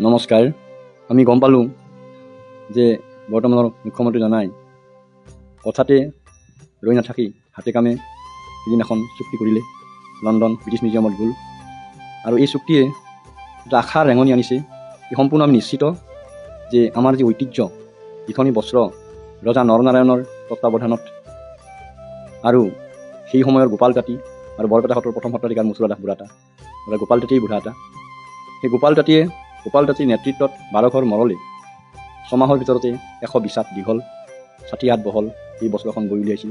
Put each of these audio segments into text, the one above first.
নমস্কাৰ। আমি গম পালোঁ যে বৰ্তমানৰ মুখ্যমন্ত্ৰী জনাই কথাতে ৰৈ নাথাকি হাতে কামে সিদিনাখন চুক্তি কৰিলে, লণ্ডন ব্ৰিটিছ মিউজিয়ামত গ'ল। আৰু এই চুক্তিয়ে এটা আশাৰ ৰেঙনি আনিছে। এই সম্পূৰ্ণ আমি নিশ্চিত যে আমাৰ যি ঐতিহ্য, যিখনি বস্ত্ৰ ৰজা নৰনাৰায়ণৰ তত্বাৱধানত আৰু সেই সময়ৰ গোপাল তাঁতী আৰু বৰপেটা সত্ৰৰ প্ৰথম সত্ৰাধিকাৰ মচুৰা দাস বুঢ়াটা, গোপাল তাঁতীৰ বুঢ়াটা, সেই গোপাল তাঁতীৰ নেতৃত্বত 12 ঘৰ মৰলে ছমাহৰ ভিতৰতে 120 দীঘল 60 হাত বহল এই বস্ত্ৰখন বৈ উলিয়াইছিল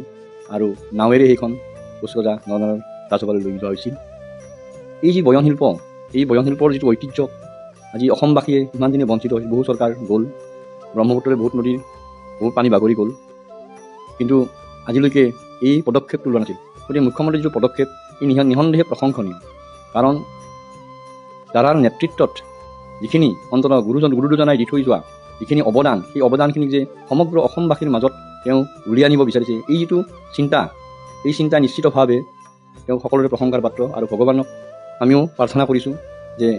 আৰু নাৱেৰে সেইখন কোচ ৰজা নৰনাৰায়ণৰ ৰাজসভালৈ লৈ যোৱা হৈছিল। এই যি বয়নশিল্প, এই বয়নশিল্পৰ যিটো ঐতিহ্য আজি অসমবাসীয়ে ইমান দিনে বঞ্চিত হৈছিল। বহু চৰকাৰ গ'ল, ব্ৰহ্মপুত্ৰৰে বহুত নদীৰ বহুত পানী বাগৰি গ'ল, কিন্তু আজিলৈকে এই পদক্ষেপটো লোৱা নাছিল। গতিকে মুখ্যমন্ত্ৰীৰ যিটো পদক্ষেপ এই নিঃসন্দেহে প্ৰশংসনীয়। কাৰণ যাৰ নেতৃত্বত যিখিনি অন্ততঃ গুৰুজনাই দি থৈ যোৱা যিখিনি অৱদান, সেই অৱদানখিনিক যে সমগ্ৰ অসমবাসীৰ মাজত তেওঁ উলিয়াই আনিব বিচাৰিছে, এই যিটো চিন্তা, এই চিন্তা নিশ্চিতভাৱে তেওঁ সকলোৰে প্ৰশংসাৰ পাত্ৰ। আৰু ভগৱানক আমিও প্ৰাৰ্থনা কৰিছোঁ যে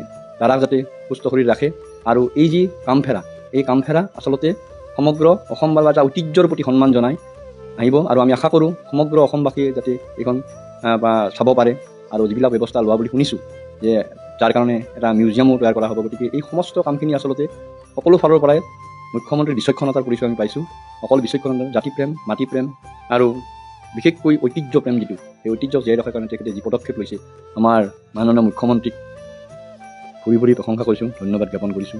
দাদাক যাতে সুস্থ শৰীৰ ৰাখে আৰু এই যি কামফেৰা, এই কামফেৰা আচলতে সমগ্ৰ অসম বা এটা ঐতিহ্যৰ প্ৰতি সন্মান জনাই আহিব। আৰু আমি আশা কৰোঁ সমগ্ৰ অসমবাসীয়ে যাতে এইখন চাব পাৰে। আৰু যিবিলাক ব্যৱস্থা লোৱা বুলি শুনিছোঁ যে যাৰ কাৰণে এটা মিউজিয়ামো তৈয়াৰ কৰা হ'ব। গতিকে এই সমস্ত কামখিনি আচলতে সকলো ফালৰ পৰাই মুখ্যমন্ত্ৰীৰ বিচক্ষণতাৰ পৰিচয় আমি পাইছোঁ। অকল বিচক্ষণতা, জাতিপ্ৰেম, মাটিপ্ৰেম আৰু বিশেষকৈ ঐতিহ্য প্ৰেম যিটো, সেই ঐতিহ্য জীয়াই ৰখাৰ কাৰণে তেখেতে যি পদক্ষেপ লৈছে, আমাৰ মাননীয় মুখ্যমন্ত্ৰীক ভৰি ভৰি প্ৰশংসা কৰিছোঁ, ধন্যবাদ জ্ঞাপন কৰিছোঁ।